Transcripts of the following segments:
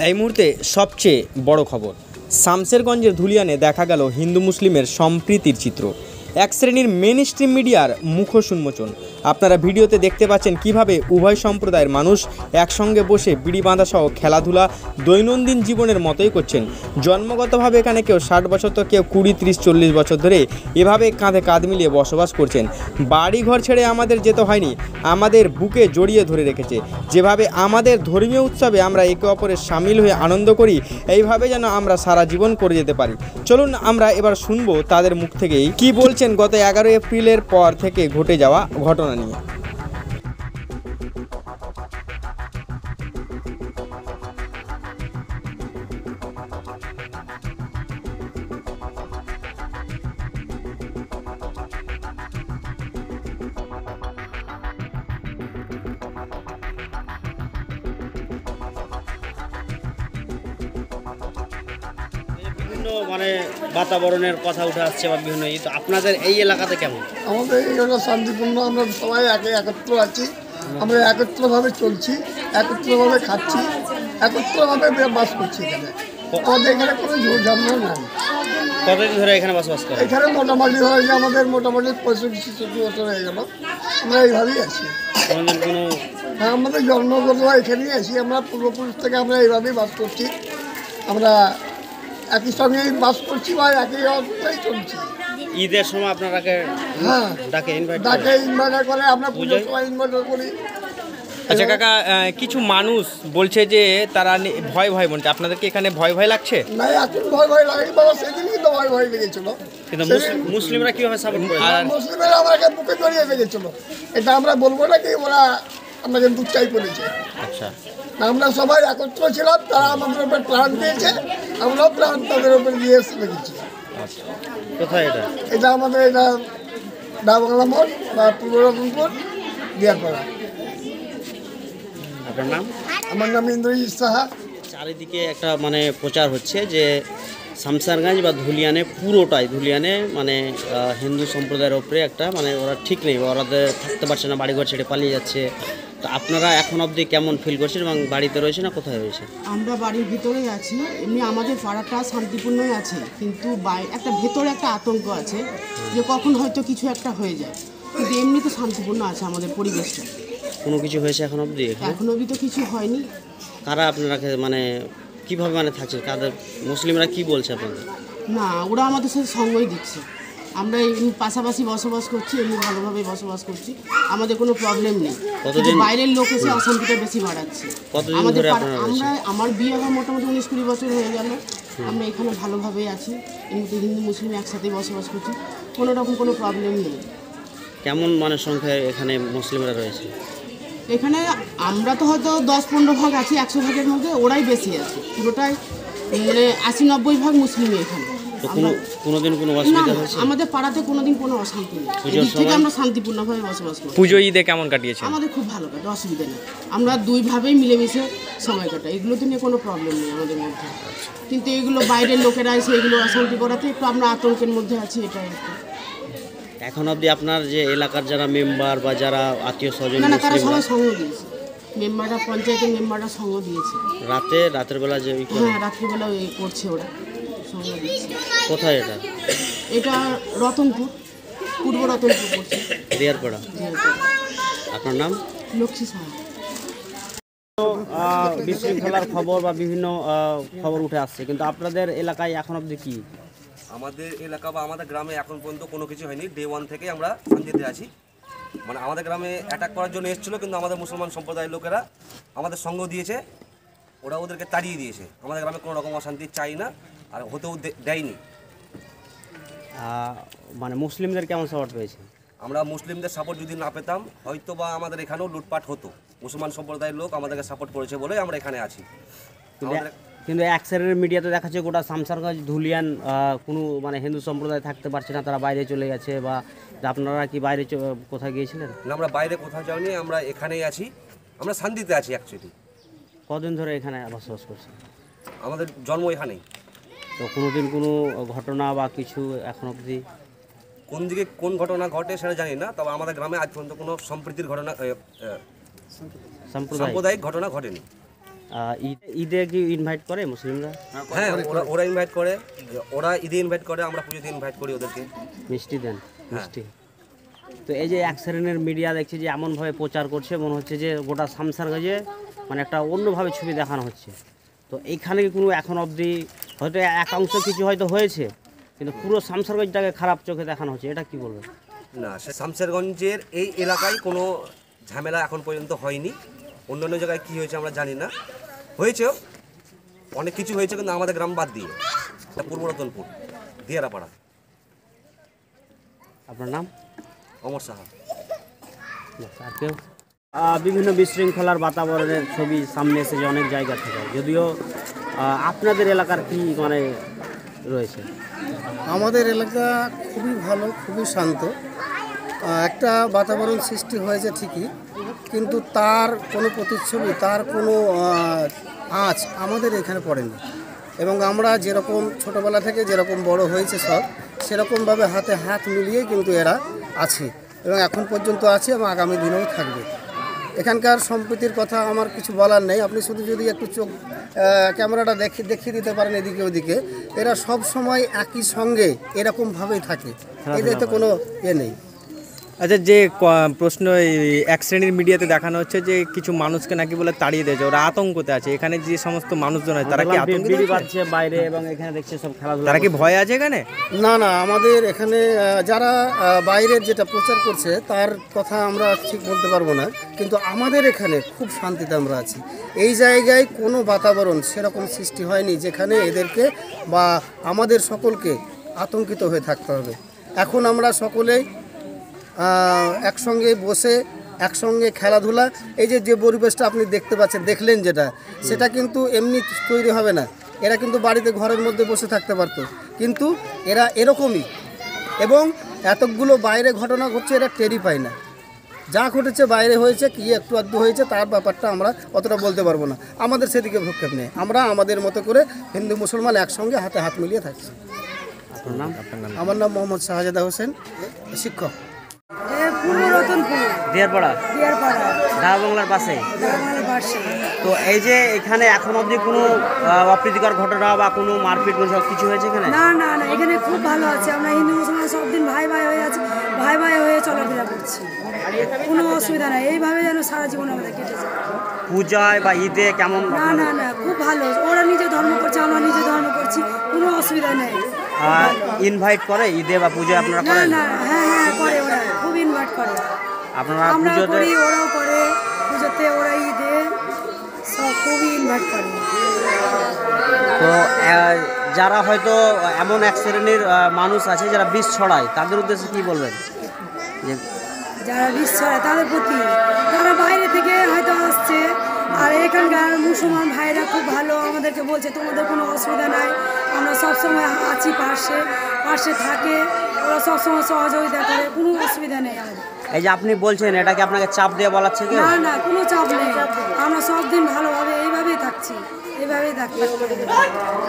এই মুহূর্তে সবচেয়ে বড় খবর, শামসেরগঞ্জের ধুলিয়ানে দেখা গেল হিন্দু মুসলিমের সম্প্রীতির চিত্র। এক শ্রেণীর মেন স্ট্রিম মিডিয়ার মুখোশ উন্মোচন। আপনারা ভিডিওতে দেখতে পাচ্ছেন কিভাবে উভয় সম্প্রদায়ের মানুষ একসঙ্গে বসে বিড়ি বাঁধা সহ খেলাধুলা দৈনন্দিন জীবনের মতোই করছেন। জন্মগতভাবে এখানে কেউ 60 বছর তো কেউ 20, 30, 40 বছর ধরে এভাবে কাঁধে কাঁধ মিলিয়ে বসবাস করছেন। বাড়ি ঘর ছেড়ে আমাদের যেতে হয়নি, আমাদের বুকে জড়িয়ে ধরে রেখেছে। যেভাবে আমাদের ধর্মীয় উৎসবে আমরা একে অপরের সামিল হয়ে আনন্দ করি, এইভাবে যেন আমরা সারা জীবন করে যেতে পারি। চলুন আমরা এবার শুনবো তাদের মুখ থেকেই কি বলছেন গত 11 এপ্রিলের পর থেকে ঘটে যাওয়া ঘটনা নিয়ে। মানে বাতাবরণের কথা উঠে আসছে বা বিভিন্ন তো আপনাদের এই এলাকাতে কেমন? আমাদের এই এলাকা শান্তিপূর্ণ, আমরা সবাই একত্র আছি, আমরা একত্রভাবে চলছি, একত্রভাবে খাচ্ছি, একত্রভাবে বাস করছি। এখানে আমাদের এখানে কোনো ঝামেলা নাই। কতদিন ধরে এখানে বসবাস করেন? এখানে মোটামুটি হয়ে যায় আমাদের মোটামুটি 65-70 বছর হয়ে গেল, আমরা এইভাবেই আছি। হ্যাঁ, আমাদের জন্মগত এখানেই আছি, আমরা পূর্বপুরুষ থেকে আমরা এইভাবেই বাস করছি। আমরা একই সঙ্গেই বাস করছি বা একই অবস্থায় চলছি। ঈদের সময় আপনারাকে হ্যাঁ ডাকে ইনভাইট করে, আমরা পুজোর সময় ইনভাইট করি। আচ্ছা কাকা, কিছু মানুষ বলছে যে তারা ভয় ভয় বলছে, আপনাদেরকে এখানে ভয় ভয় লাগছে? না, এখন ভয় লাগে বাবা, সেদিন কিন্তু ভয় লেগেছিল। কিন্তু মুসলিমরা কিভাবে সাপোর্ট করে? মুসলিমরা আমাকে বুকে জড়িয়ে লেগেছিল। এটা আমরা বলবো না কি ওরা আমাকে দুচ্চাই করেছে। আচ্ছা, আমরা সবাই একত্র ছিলাম, তারা আমাদের উপর প্রাণ দিয়েছে, আমরাও প্রাণ তাদের উপর দিয়ে লেগেছি। কোথায় এটা? এটা আমাদের এটা ডাবাংলা মোড় বা পূর্ব রতনপুর দিয়ারপাড়া। আপনার নাম? আমার নাম ইন্দ্রজিৎ সাহা। চারিদিকে একটা মানে প্রচার হচ্ছে যে শামসেরগঞ্জ বা ধুলিয়ানে পুরোটাই ধুলিয়ানে মানে হিন্দু সম্প্রদায়ের ওপরে একটা মানে ওরা ঠিক নেই, ওরা থাকতে পারছে না, বাড়িঘর ছেড়ে পালিয়ে যাচ্ছে। তো আপনারা এখন অবধি কেমন ফিল করছেন এবং বাড়িতে রয়েছে না কোথায় রয়েছে? আমরা বাড়ির ভিতরেই আছি, এমনি আমাদের পাড়াটা শান্তিপূর্ণই আছে, কিন্তু একটা ভেতরে একটা আতঙ্ক আছে যে কখন হয়তো কিছু একটা হয়ে যায়, কিন্তু এমনি তো শান্তিপূর্ণ আছে আমাদের পরিবেশটা। কোনো কিছু হয়েছে এখন অবধি? এখন অবধি তো কিছু হয়নি। কারা আপনারা মানে কীভাবে মানে থাকছে, কাদের মুসলিমরা কি বলছে আপনাদের? না, ওরা আমাদের সাথে সঙ্গই দিচ্ছে, আমরা এমনি পাশাপাশি বসবাস করছি, এমনি ভালোভাবে বসবাস করছি, আমাদের কোনো প্রবলেম নেই। বাইরের লোক এসে অশান্তিটা বেশি বাড়াচ্ছে আমাদের। আমার বিয়ে হওয়া মোটামুটি 19-20 বছর হয়ে গেল, আমরা এখানে ভালোভাবেই আছি, এমনিতে হিন্দু মুসলিম একসাথেই বসবাস করছি, কোনো রকম কোনো প্রবলেম নেই। কেমন মানে সংখ্যায় এখানে মুসলিমরা রয়েছে? এখানে আমরা তো হয়তো 10-15 ভাগ আছি 100 ভাগের মধ্যে, ওরাই বেশি আছে, পুরোটাই মানে 80-90 ভাগ মুসলিমই এখানে। কোনোদিন কোনো অসুবিধা হয়েছে? আমাদের পাড়াতে কোনোদিন কোনো অশান্তি নেই, এদিক থেকে আমরা শান্তিপূর্ণভাবে বসবাস করি। পুজো ঈদে কেমন কাটিয়েছে? আমাদের খুব ভালো কাটে, অসুবিধা নেই, আমরা দুইভাবেই মিলেমিশে সময় কাটাই, এগুলোতে নিয়ে কোনো প্রবলেম নেই আমাদের মধ্যে। কিন্তু এগুলো বাইরের লোকেরা এসে এগুলো অশান্তি করাতে একটু আমরা আতঙ্কের মধ্যে আছি, এটাই একটু। এখন অবধি আপনার যে এলাকার যারা মেম্বার বা যারা আত্মীয় স্বজন? না, তারা সবাই সঙ্গ দিয়েছে, মেম্বাররা, পঞ্চায়েতের মেম্বাররা সঙ্গ দিয়েছে। রাতের বেলা যে? হ্যাঁ, রাত্রিবেলা করছে ওরা, সঙ্গ দিচ্ছে। কোথায় এটা? এটা রতনপুর, পূর্ব রতনপুর পড়ছে, দিয়ারপাড়া। আপনার নাম? লক্ষ্মী সাহা। বিশৃঙ্খলার খবর বা বিভিন্ন খবর উঠে আসছে, কিন্তু আপনাদের এলাকায় এখন অবধি কি? আমাদের এলাকা বা আমাদের গ্রামে এখন পর্যন্ত কোনো কিছু হয়নি। ডে 1 থেকে আমরা শান্তিতে আছি। মানে আমাদের গ্রামে অ্যাটাক করার জন্য এসেছিলো, কিন্তু আমাদের মুসলমান সম্প্রদায়ের লোকেরা আমাদের সঙ্গ দিয়েছে, ওরা ওদেরকে তাড়িয়ে দিয়েছে। আমাদের গ্রামে কোনো রকম অশান্তি চাই না, আর হতেও দেয়নি। মানে মুসলিমদের কেমন সাপোর্ট পেয়েছে? আমরা মুসলিমদের সাপোর্ট যদি না পেতাম হয়তো বা আমাদের এখানেও লুটপাট হতো। মুসলমান সম্প্রদায়ের লোক আমাদেরকে সাপোর্ট করেছে বলেই আমরা এখানে আছি। কিন্তু এক সাইডের মিডিয়াতে দেখাচ্ছে গোটা শামসেরগঞ্জ ধুলিয়ান কোনো মানে হিন্দু সম্প্রদায় থাকতে পারছে না, তারা বাইরে চলে গেছে, বা আপনারা কি বাইরে কোথায় গিয়েছিলেন? না, আমরা বাইরে কোথাও যাইনি, আমরা এখানেই আছি, আমরা শান্তিতে আছি অ্যাকচুয়ালি। কদিন ধরে এখানে বসবাস করছেন? আমাদের জন্ম এখানেই। তো কোনোদিন কোনো ঘটনা বা কিছু এখন অবধি? কোন দিকে কোন ঘটনা ঘটে সেটা জানি না, তবে আমাদের গ্রামে আজ পর্যন্ত কোনো সম্প্রীতির ঘটনা, সাম্প্রদায়িক ঘটনা ঘটেনি। ঈদে কি ইনভাইট করে মুসলিমরা? হ্যাঁ, ওরা ইনভাইট করে, ওরা ঈদে ইনভাইট করে, আমরা পুজোতে ইনভাইট করি ওদেরকে। মিষ্টি দেন? মিষ্টি। তো এই যে এক শ্রেণীর মিডিয়া দেখছি যে এমনভাবে প্রচার করছে, মনে হচ্ছে যে গোটা শামসারগঞ্জে মানে একটা অন্যভাবে ছবি দেখানো হচ্ছে। তো এইখানে কি কোনো এখন অবধি হয়তো একাংশ কিছু হয়তো হয়েছে, কিন্তু পুরো শামসারগঞ্জটাকে খারাপ চোখে দেখানো হচ্ছে, এটা কি বলবেন? না, সে শামসারগঞ্জের এই এলাকায় কোনো ঝামেলা এখন পর্যন্ত হয়নি। অন্যান্য জায়গায় কী হয়েছে আমরা জানি না, হয়েছে অনেক কিছু হয়েছে, কিন্তু আমাদের গ্রাম বাদ দিয়ে, পূর্ব রতনপুর দিয়ারাপাড়া। আপনার নাম? অমর সাহা। আর কেউ? বিভিন্ন বিশৃঙ্খলার বাতাবরণের ছবি সামনে এসেছে অনেক জায়গা থেকে, যদিও আপনাদের এলাকার কি মানে রয়েছে? আমাদের এলাকা খুবই ভালো, খুবই শান্ত। একটা বাতাবরণ সৃষ্টি হয়েছে ঠিকই, কিন্তু তার কোনো প্রতিচ্ছবি, তার কোনো আঁচ আমাদের এখানে পড়েনি। এবং আমরা যেরকম ছোটোবেলা থেকে যেরকম বড় হয়েছে সব, সেরকমভাবে হাতে হাত মিলিয়ে কিন্তু এরা আছে এবং এখন পর্যন্ত আছে এবং আগামী দিনেও থাকবে। এখানকার সম্প্রীতির কথা আমার কিছু বলার নেই। আপনি শুধু যদি একটু চোখ ক্যামেরাটা দেখিয়ে দিতে পারেন এদিকে ওদিকে, এরা সব সময় একই সঙ্গে এরকমভাবেই থাকে, এদের তো কোনো নেই। আচ্ছা, যে প্রশ্ন এক শ্রেণীর মিডিয়াতে দেখানো হচ্ছে যে কিছু মানুষকে নাকি বলে তাড়িয়ে দিয়েছে, ওরা আতঙ্কতে আছে, এখানে যে সমস্ত মানুষজন আছে তারা কি আতঙ্কিত আছে বাইরে, এবং এখানে দেখছে সব খেলাধুলা, তারা কি ভয় আছে এখানে? না না, আমাদের এখানে যারা বাইরের যেটা প্রচার করছে তার কথা আমরা ঠিক বলতে পারবো না, কিন্তু আমাদের এখানে খুব শান্তিতে আমরা আছি। এই জায়গায় কোনো বাতাবরণ সেরকম সৃষ্টি হয়নি যেখানে এদেরকে বা আমাদের সকলকে আতঙ্কিত হয়ে থাকতে হবে। এখন আমরা সকলেই একসঙ্গে বসে একসঙ্গে খেলাধুলা, এই যে পরিবেশটা আপনি দেখতে পাচ্ছেন, দেখলেন যেটা, সেটা কিন্তু এমনি তৈরি হবে না। এরা কিন্তু বাড়িতে ঘরের মধ্যে বসে থাকতে পারতো, কিন্তু এরা এরকমই। এবং এতগুলো বাইরে ঘটনা ঘটছে, এরা টেরই পায় না। যা ঘটেছে বাইরে হয়েছে, কি একটু আধটু হয়েছে, তার ব্যাপারটা আমরা অতটা বলতে পারবো না। আমাদের সেদিকে ভক্ষেপ নেই, আমরা আমাদের মতো করে হিন্দু মুসলমান একসঙ্গে হাতে হাত মিলিয়ে থাকছি। আমার নাম মোহাম্মদ শাহজাদা হোসেন, শিক্ষক। দিয়ারপাড়া ঢাকা বাংলার পাশে। তো এই যে এখানে এখন অবধি কোনো অপ্রীতিকর ঘটনা বা কোনো মারপিট কিছু হয়েছে এখানে? না না না, এখানে খুব ভালো আছে। আমরা হিন্দু মুসলমান সব দিন ভাই ভাই হয়ে আছি, ভাই ভাই হয়ে চলাফেরা করছি, কোনো অসুবিধা নাই। এইভাবে যেন সারা জীবন আমাদের কেটে যায়। পূজায় বা ঈদে কেমন? না না না, খুব ভালো। ওরা নিজে ধর্ম করছে, আমরা নিজে ধর্ম করছি, কোনো অসুবিধা নেই। ইনভাইট করে ঈদে বা পূজায় আপনারা না করেন? না, হ্যাঁ হ্যাঁ করে, ওরা খুব ইনভাইট করে। আপনারা আমরা পুজোতে? করি, ওরাও করে। পুজোতে ওরা ঈদে সব খুবই ইনভাইট করে। তো যারা হয়তো এমন এক শ্রেণীর মানুষ আছে যারা বিষ ছড়ায়, তাদের উদ্দেশ্যে কি বলবেন? যে যারা বিষ ছড়ায় তাদের প্রতি, তারা বাইরে থেকে হয়তো আসছে, আর এখানকার মুসলমান ভাইরা খুব ভালো, আমাদেরকে বলছে তোমাদের কোনো অসুবিধা নাই, আমরা সবসময় আছি, পাশে থাকে, ওরা সবসময় সহযোগিতা করে, কোনো অসুবিধা নেই আমাদের। এই যে আপনি বলছেন, এটা কি আপনাকে চাপ দিয়ে বলাচ্ছে কি? না না, কোনো চাপ নেই, আমরা সব দিন ভালোভাবে এইভাবেই থাকছি, এইভাবেই থাকছি,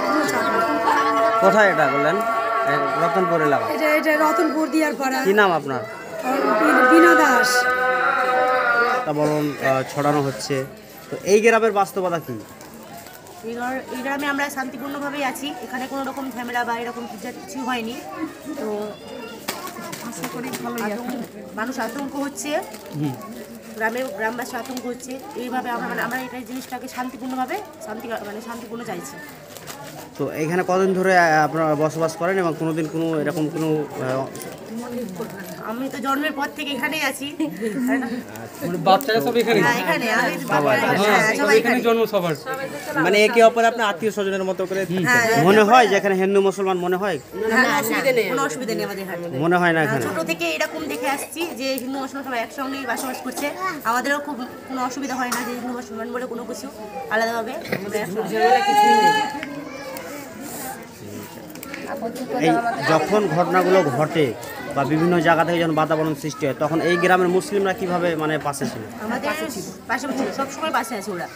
কোনো চাপ নেই। কোথায় এটা বললেন? রতনপুর এলাকা? এটা রতনপুর দিয়ারপাড়া। কি নাম আপনার? বিনা দাস। তা বলুন, ছড়ানো হচ্ছে, তো এই গ্রামের বাস্তবতা কি? এই গ্রামে আমরা শান্তিপূর্ণভাবেই আছি, এখানে কোনো রকম ঝামেলা বা এরকম কিছু হয়নি। তো আশা করি মানুষ আতঙ্ক হচ্ছে, গ্রামবাসী আতঙ্ক হচ্ছে, এইভাবে আমরা এটা জিনিসটাকে শান্তিপূর্ণভাবে শান্তিপূর্ণ চাইছি। তো এখানে কদিন ধরে আপনারা বসবাস করেন এবং কোনোদিন কোনো এরকম কোনো? আমি তো জন্মের পর থেকে এখানেই আছি। বাচ্চারা সব এখানে? হ্যাঁ, এখানে সবাই এখানে জন্ম সবার, মানে একে অপরে আপনার আত্মীয় স্বজনের মতো করে মনে হয় যে এখানে হিন্দু মুসলমান মনে হয়? কোনো অসুবিধা নেই আমাদের এখানে, মনে হয় না এখানে? ছোট থেকে এরকম দেখে আসছি যে হিন্দু মুসলমান সবাই একসঙ্গেই বসবাস করছে, আমাদেরও খুব কোনো অসুবিধা হয় না যে হিন্দু মুসলমান বলে কোনো কিছু আলাদাভাবে এই যখন ঘটনাগুলো ঘটে বা বিভিন্ন জায়গা থেকে যখন বাতাবরণ সৃষ্টি হয়, তখন এই গ্রামের মুসলিমরা কিভাবে মানে পাশে ছিল? আমাদের পাশে সবসময় পাশে আছে ওরা,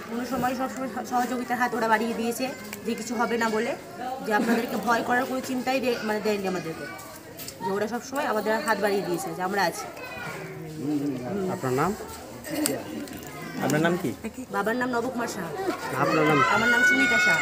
কোনো সময় সবসময় সহযোগিতার হাত ওরা বাড়িয়ে দিয়েছে, যে কিছু হবে না বলে, যে আপনাদেরকে ভয় করার কোনো চিন্তাই দেয়নি আমাদেরকে, যে ওরা সবসময় আমাদের হাত বাড়িয়ে দিয়েছে যে আমরা আছি। আপনার নাম? আপনার নাম কি? বাবার নাম নবকুমার শাহ। আপনার নাম? আমার নাম সুমিতা শাহ।